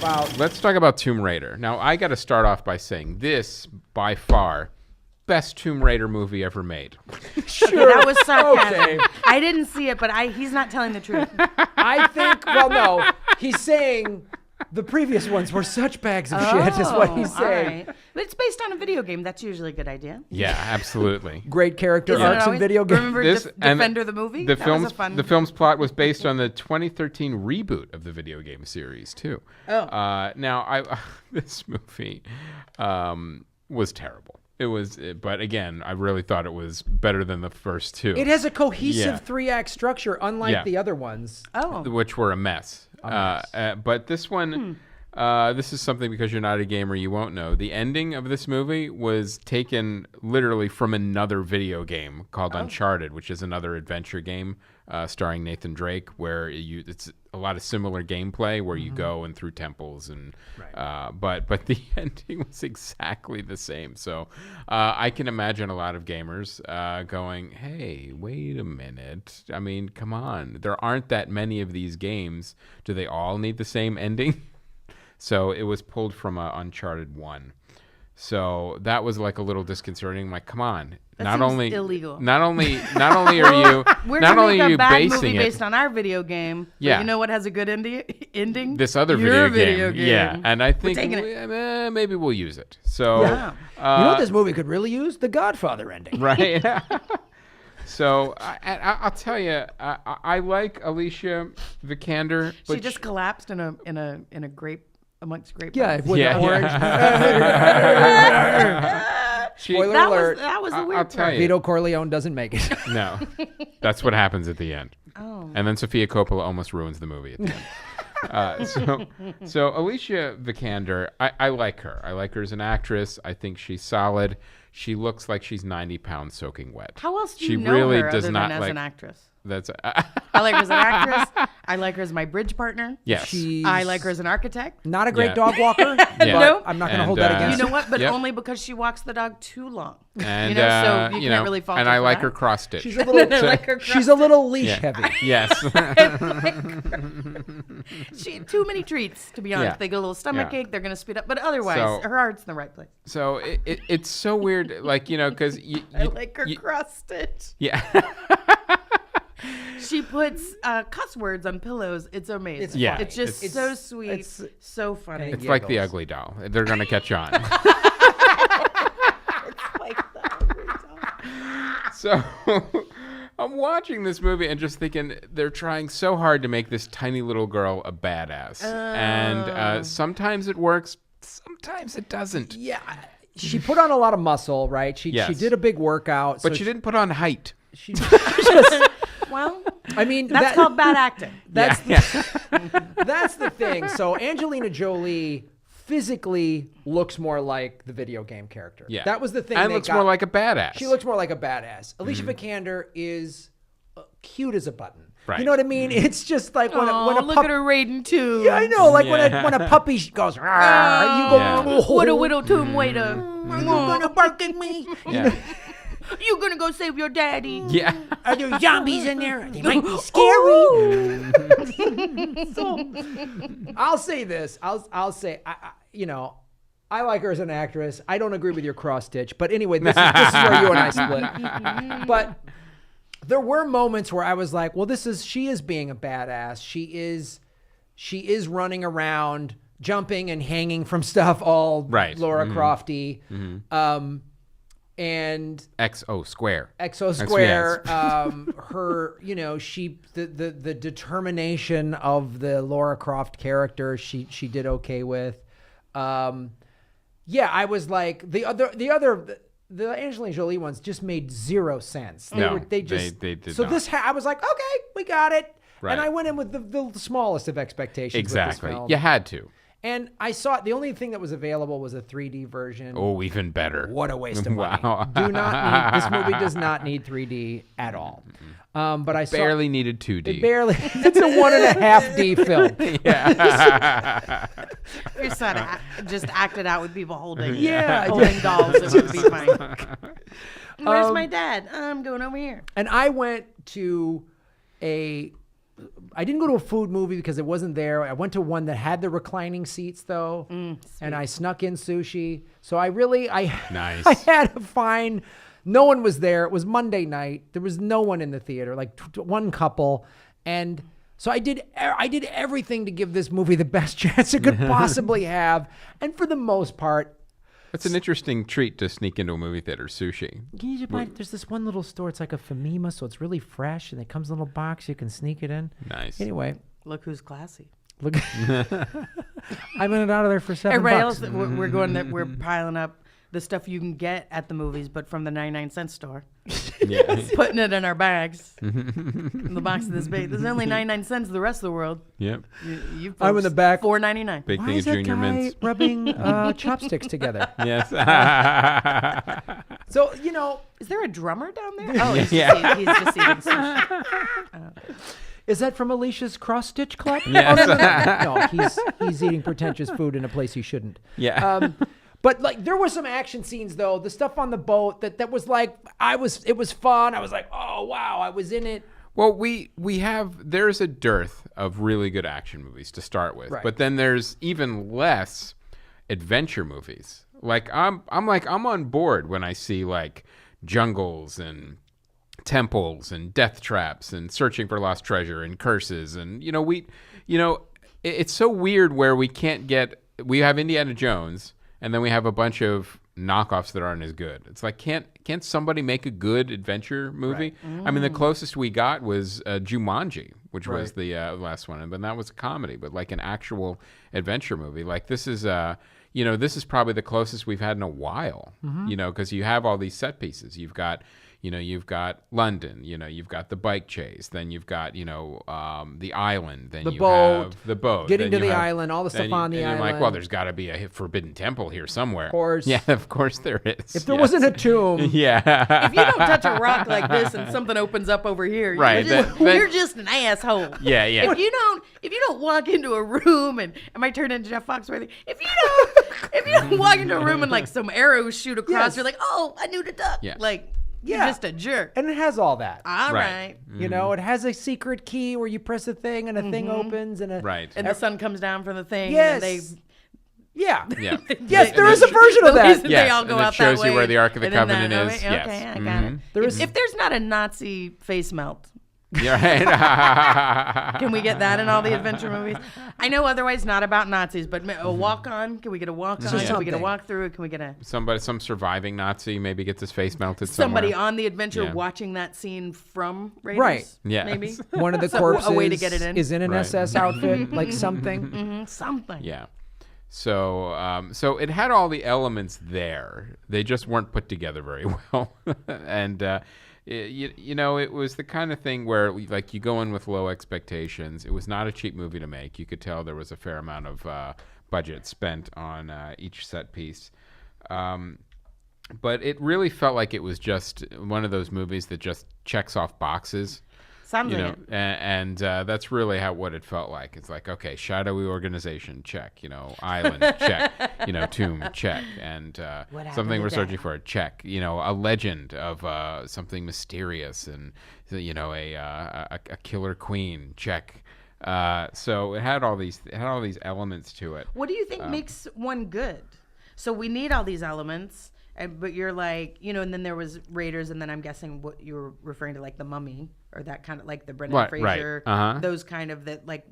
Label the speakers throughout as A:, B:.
A: about Tomb Raider. Now, I got to start off by saying this, by far, best Tomb Raider movie ever made.
B: Sure. Okay, that was sarcasm. Okay. I didn't see it, but he's not telling the truth.
C: I think, well, no, he's saying the previous ones were such bags of shit is what he's saying.
B: Right. But it's based on a video game. That's usually a good idea.
A: Yeah, absolutely.
C: Great character arcs in video games.
B: Remember Defender the movie?
A: The film's plot was based on the 2013 reboot of the video game series, too.
B: Oh.
A: Now, this movie was terrible. It was, but again, I really thought it was better than the first two.
C: It has a cohesive 3-act structure, unlike the other ones.
A: Which were a mess. But this one, this is something because you're not a gamer, you won't know. The ending of this movie was taken literally from another video game called Uncharted, which is another adventure game starring Nathan Drake, where it's a lot of similar gameplay where you go and through temples and but the ending was exactly the same. So I can imagine a lot of gamers going, hey, wait a minute. I mean, come on. There aren't that many of these games. Do they all need the same ending? So it was pulled from Uncharted 1. So that was like a little disconcerting. I'm like, come on.
B: That seems illegal.
A: Not only are you
B: We're
A: not only
B: make
A: are you
B: a bad
A: basing
B: movie
A: it
B: based on our video game.
A: Yeah.
B: You know what has a good ending?
A: This other
B: Your
A: video game. Yeah, and I think maybe we'll use it. So
C: you know what this movie could really use? The Godfather ending.
A: Right. So I'll tell you, I like Alicia Vikander. But
B: she just collapsed in a grape amongst grape.
C: Yeah, with orange. Spoiler alert.
B: That was the weird
A: I'll tell you.
C: Vito Corleone doesn't make it.
A: No. That's what happens at the end.
B: Oh.
A: And then Sofia Coppola almost ruins the movie at the end. So Alicia Vikander, I like her. I like her as an actress. I think she's solid. She looks like she's 90 pounds soaking wet.
B: How else do
A: she
B: you know
A: really
B: her
A: does
B: other
A: not
B: than as
A: like,
B: an actress?
A: That's
B: I like her as an actress. I like her as my bridge partner.
A: Yes.
B: I like her as an architect.
C: Not a great dog walker.
B: No.
C: I'm not going to hold that against
B: you. You know what? But only because she walks the dog too long.
A: And,
B: so you can't really fault
A: and
B: her
A: I
B: for
A: like
B: that.
A: her cross stitch.
C: She's a little, she's a little leash heavy.
A: Yes.
B: She too many treats, to be honest.
A: Yeah.
B: They get a little stomach ache. They're going to speed up. But otherwise, her heart's in the right place.
A: So it's so weird, like, because
B: I like her cross stitch.
A: Yeah.
B: She puts cuss words on pillows. It's amazing. It's just so sweet. It's so funny.
A: It's like the Ugly Doll. They're going to catch on.
B: It's like the Ugly Doll.
A: So I'm watching this movie and just thinking they're trying so hard to make this tiny little girl a badass. And sometimes it works. Sometimes it doesn't.
C: Yeah. She put on a lot of muscle, right? She did a big workout.
A: But she didn't put on height.
C: She just...
B: Well,
C: I mean,
B: that's called bad acting.
C: That's that's the thing. So Angelina Jolie physically looks more like the video game character.
A: Yeah.
C: That was the thing.
A: And looks more like a badass.
C: She looks more like a badass. Alicia Vikander is cute as a button.
A: Right.
C: You know what I mean? It's just like when a
B: look at her Raiden too.
C: Yeah, I know. Like when a puppy goes, you go,
B: what a widow tomb waiter.
C: You gonna bark at me?
A: Yeah.
B: You gonna go save your daddy?
A: Yeah.
C: Are there zombies in there? They might be scary. So, I'll say this. I'll say, I like her as an actress. I don't agree with your cross stitch, but anyway, this is where you and I split. But there were moments where I was like, well, she is being a badass. She is running around, jumping and hanging from stuff, all Lara Crofty. And
A: XO Square.
C: Her, the determination of the Lara Croft character, she did okay with. I was like the Angelina Jolie ones just made zero sense. They did. So not. I was like, okay, we got it. Right. And I went in with the smallest of expectations. Exactly.
A: You had to.
C: And I saw the only thing that was available was a 3D version.
A: Oh, even better.
C: What a waste of money.
A: Wow.
C: This movie does not need 3D at all. But I
A: barely needed 2D.
C: It's a 1.5D film.
A: Yeah.
B: You just acted out with people holding
C: holding
B: dolls. It would be fine. Where's my dad? I'm going over here.
C: And I went to a I didn't go to a food movie because it wasn't there. I went to one that had the reclining seats though, and I snuck in sushi. So I
A: nice.
C: I had to find. No one was there. It was Monday night. There was no one in the theater, like one couple, and so I did everything to give this movie the best chance it could possibly have, and for the most part.
A: It's an interesting treat to sneak into a movie theater, sushi.
C: Can you buy, there's this one little store. It's like a Famima, so it's really fresh, and it comes in a little box. You can sneak it in.
A: Nice.
C: Anyway.
B: Look who's classy.
C: Look. I'm in and out of there for $7.
B: Everybody else, we're piling up the stuff you can get at the movies, but from the 99-cent store.
A: Yeah.
B: Putting it in our bags. In the box of this big. There's only 99 cents the rest of the world.
A: Yep.
B: You
C: I'm in the back.
B: $4.99.
A: Big
C: Why
A: thing
C: is
A: of
C: that
A: Junior
C: guy
A: Mints.
C: rubbing chopsticks together?
A: Yes.
C: So,
B: Is there a drummer down there? Oh, he's just eating sushi.
C: is that from Alicia's cross-stitch club?
A: Yes.
C: No, he's eating pretentious food in a place he shouldn't.
A: Yeah.
C: But like there were some action scenes though, the stuff on the boat that was like it was fun. I was like, oh wow, I was in it.
A: Well, there's a dearth of really good action movies to start with,
C: Right.
A: but then there's even less adventure movies. Like I'm on board when I see like jungles and temples and death traps and searching for lost treasure and curses and it's so weird where we have Indiana Jones. And then we have a bunch of knockoffs that aren't as good. It's like, can't somebody make a good adventure movie? Right. I mean, the closest we got was Jumanji, which was the last one, but that was a comedy. But like an actual adventure movie, like this is this is probably the closest we've had in a while. Because you have all these set pieces. You've got London, you've got the bike chase, then you've got, the island, then have the boat.
C: Getting to the island, all the stuff on the island.
A: I'm like, well, there's got to be a forbidden temple here somewhere.
C: Of course.
A: Yeah, of course there is.
C: If there wasn't a tomb.
A: Yeah.
B: If you don't touch a rock like this and something opens up over here,
A: right,
B: you're just an asshole.
A: Yeah.
B: If you don't walk into a room and I might turn into Jeff Foxworthy. If you don't walk into a room and like some arrows shoot across, you're like, oh, I knew to duck.
A: Yeah.
B: Like, you're just a jerk.
C: And it has all that.
B: All right.
A: Mm-hmm.
C: It has a secret key where you press a thing and a thing opens and
B: and the sun comes down from the thing.
C: Yes.
B: And
A: Yeah.
C: Yes, there is a version of that.
A: Yeah,
B: they all go
A: and
B: out
A: it shows
B: that way,
A: you where the Ark of the
B: and then
A: Covenant
B: that-
A: is.
B: Okay,
A: Yes.
B: I got it. If there's not a Nazi face melt,
A: Yeah, right.
B: can we get that in all the adventure movies? I know otherwise not about Nazis, but a walk-on. Can we get a walk-on? Can we get a walk-through? Can we get
A: some surviving Nazi maybe gets his face melted
B: somebody
A: somewhere.
B: on the adventure
A: Yeah.
B: watching that scene from Raiders?
C: Right.
A: Yeah.
B: Maybe.
C: One of the corpses
B: a way to get it in.
C: is in an
A: Right.
C: SS outfit, like something.
B: Something.
A: Yeah. So it had all the elements there. They just weren't put together very well. And it was the kind of thing where like you go in with low expectations. It was not a cheap movie to make. You could tell there was a fair amount of budget spent on each set piece. But it really felt like it was just one of those movies that just checks off boxes.
B: Sounds like it.
A: And that's really what it felt like. It's like, okay, shadowy organization, check. Island, check. Tomb, check. And something we're searching for, check. A legend of something mysterious, and a killer queen, check. So it had all these elements to it.
B: What do you think makes one good? So we need all these elements, but you're like, and then there was Raiders, and then I'm guessing what you were referring to, like The Mummy, or that kind of like the Brendan Fraser, those kind of that, like,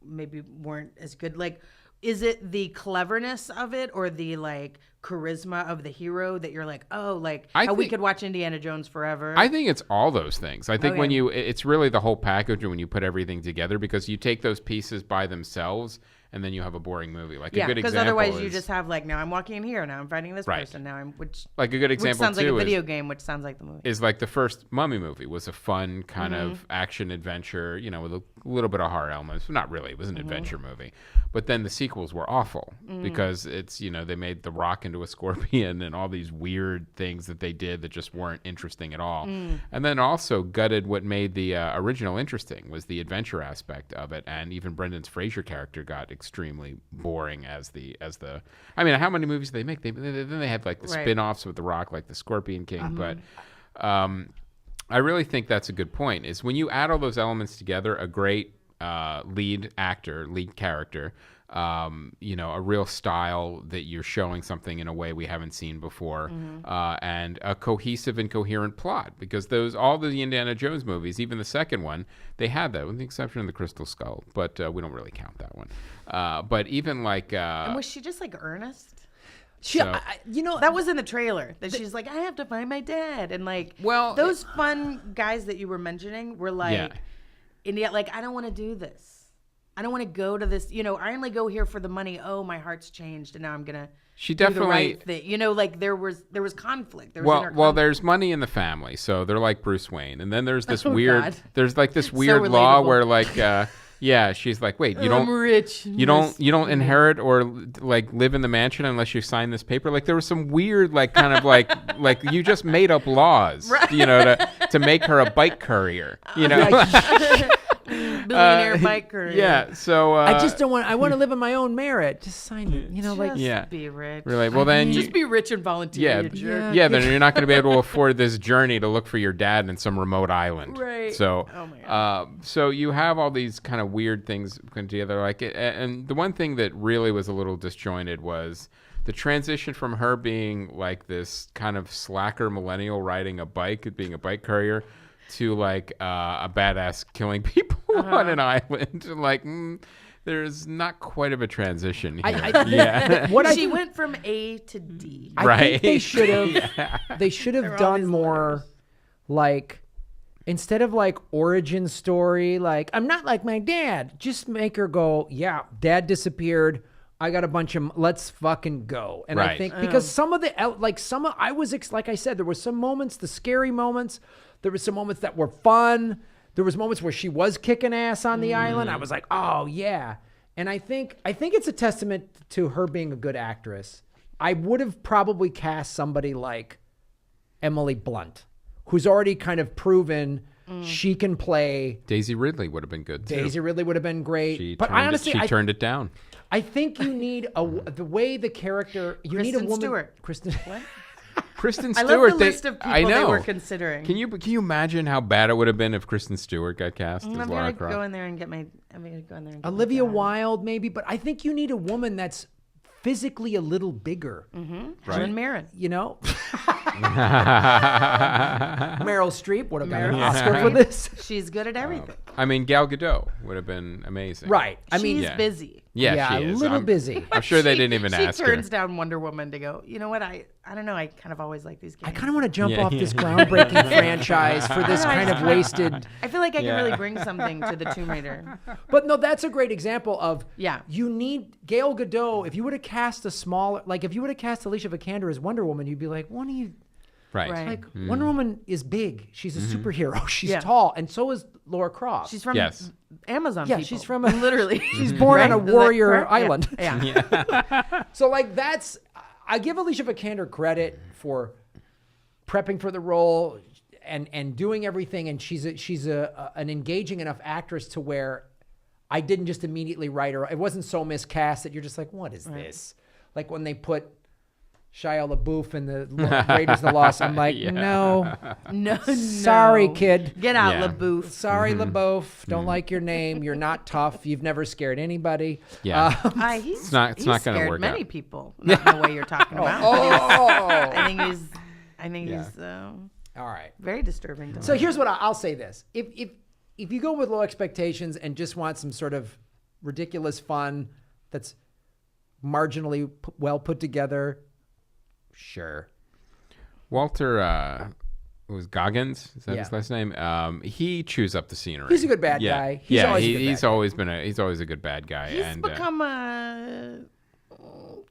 B: maybe weren't as good. Like, is it the cleverness of it or the like charisma of the hero that you're like, oh, like we could watch Indiana Jones forever?
A: I think it's all those things. I think it's really the whole package when you put everything together, because you take those pieces by themselves and then you have a boring movie. Like a good example
B: because otherwise you just have like, now I'm walking in here, now I'm fighting this person, now I'm
A: like a good example
B: which sounds
A: too
B: like a video game, which sounds like the movie.
A: Is like the first Mummy movie was a fun kind of action adventure, with a little bit of horror elements. Not really, it was an adventure movie. But then the sequels were awful because it's, they made The Rock into a scorpion and all these weird things that they did that just weren't interesting at all. And then also gutted what made the original interesting was the adventure aspect of it. And even Brendan's Fraser character got extremely boring as the. I mean, how many movies did they make? Then they had like the spin-offs with The Rock, like the Scorpion King. But I really think that's a good point, is when you add all those elements together, a great lead character, a real style that you're showing something in a way we haven't seen before, and a cohesive and coherent plot, because all the Indiana Jones movies, even the second one, they had that, with the exception of the Crystal Skull, but we don't really count that one. But even like...
B: and was she just like earnest?
C: That
B: was in the trailer. That she's like, I have to find my dad, and like,
A: well,
B: those fun guys that you were mentioning were like, India, like, I don't want to do this. I don't want to go to this. I only go here for the money. Oh, my heart's changed, and now I'm gonna.
A: She definitely.
B: Do the right thing. Like there was conflict.
A: Well, there's money in the family, so they're like Bruce Wayne, and then there's this weird.
B: God.
A: There's like this weird law where like. Yeah, she's like, wait,
B: I'm rich.
A: You don't inherit or like live in the mansion unless you sign this paper. Like there was some weird like kind of like you just made up laws, right. To make her a bike courier,
B: Billionaire bike courier.
A: Yeah, so
C: I just don't want. I want to live on my own merit. Just sign it.
B: Just be rich.
A: We're like, well, then
B: just be rich and volunteer. You jerk.
A: Yeah. Then you're not going to be able to afford this journey to look for your dad in some remote island.
B: Right.
A: So,
B: oh my God.
A: So you have all these kind of weird things put together, like, and the one thing that really was a little disjointed was the transition from her being like this kind of slacker millennial riding a bike, being a bike courier, to like a badass killing people on an island. Like, there's not quite of a transition here.
B: She went from A to D.
C: I think they should have. They should have done more, like, instead of like origin story. Like, I'm not like my dad. Just make her go. Yeah, dad disappeared. I got a bunch of. Let's fucking go. And I think because some of I was like I said, there were some moments, the scary moments. There were some moments that were fun. There was moments where she was kicking ass on the island. I was like, oh yeah. And I think it's a testament to her being a good actress. I would have probably cast somebody like Emily Blunt, who's already kind of proven she can play.
A: Daisy Ridley would have been good too.
C: Daisy Ridley would have been great.
A: She turned it down.
C: I think you need the way the character. You need a woman.
B: Stewart.
C: Kristen Stewart.
A: Kristen
B: Stewart. I love the list of people they were considering.
A: Can you imagine how bad it would have been if Kristen Stewart got cast as Lara Croft?
B: I'm gonna go in there and get
C: Olivia Wilde maybe, but I think you need a woman that's physically a little bigger.
B: Mm-hmm. Helen Mirren.
C: Meryl Streep would have got an Oscar for this.
B: She's good at everything.
A: I mean, Gal Gadot would have been amazing.
C: Right.
B: She's busy.
A: Yeah, she is.
C: A little busy.
A: I'm sure they didn't even ask her.
B: She turns down Wonder Woman to go, you know what, I don't know, I kind of always like these games.
C: I kind of want to jump off this groundbreaking franchise for this kind of wasted.
B: I feel like I can really bring something to the Tomb Raider.
C: But no, that's a great example of, you need Gal Gadot. If you would have cast if you would have cast Alicia Vikander as Wonder Woman, you'd be like, what are you...
A: Right.
C: Like, Wonder Woman is big. She's a superhero. She's tall. And so is Laura Croft.
B: She's from Amazon people.
C: She's from
B: literally.
C: She's born on a warrior island.
B: Yeah.
C: So like I give Alicia Vikander credit for prepping for the role and doing everything. And she's an engaging enough actress to where I didn't just immediately write her. It wasn't so miscast that you're just like, what is this? Like when they put Shia LaBeouf in the Raiders of the Lost, I'm like, no. Sorry, kid.
B: Get out, LaBeouf.
C: Sorry, LaBeouf. Don't like your name. You're not tough. You've never scared anybody.
A: Yeah.
B: He's
A: not going to work
B: scared many
A: out.
B: people. Not in the way you're talking about. I think he's
C: all right.
B: Very disturbing.
C: So here's what I'll say this. If you go with low expectations and just want some sort of ridiculous fun that's marginally well put together, sure.
A: Walter was Goggins, is that his last name? He chews up the scenery.
C: He's a good bad guy.
A: He's always a good bad guy.
B: He's become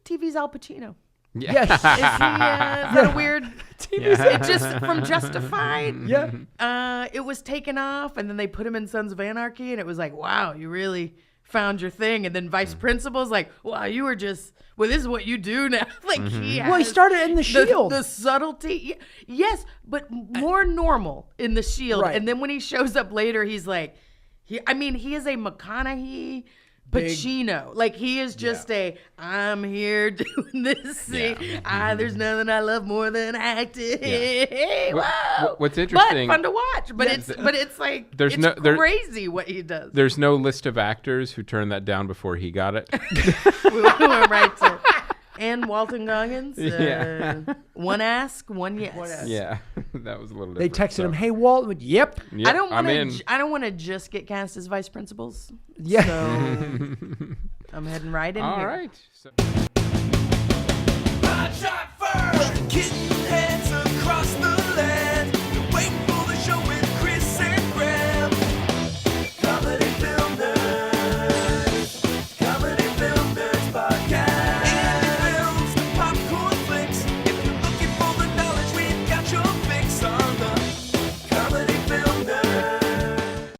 B: TV's Al Pacino.
A: Yeah.
C: Yes.
B: Is that a weird? It just from Justified.
C: Yeah.
B: It was taken off, and then they put him in Sons of Anarchy, and it was like, wow, you really found your thing. And then Vice Principal's like, wow, you were just. Well, this is what you do now. Like he
C: started in The Shield.
B: The subtlety, yes, but more normal in The Shield.
C: Right.
B: And then when he shows up later, he's like, he is a McConaughey Pacino. Like, he is just I'm here doing this thing. There's nothing I love more than acting.
A: What's interesting,
B: but fun to watch. But it's like it's crazy what he does.
A: There's no list of actors who turned that down before he got it.
B: we went right to and Walton Goggins. One ask, one yes.
A: Yeah, that was a little.
C: They
A: different,
C: texted him, "Hey, Walt." Yep.
B: I don't want to just get cast as vice principals.
C: Yeah.
B: So I'm heading right in here.
A: All right. So.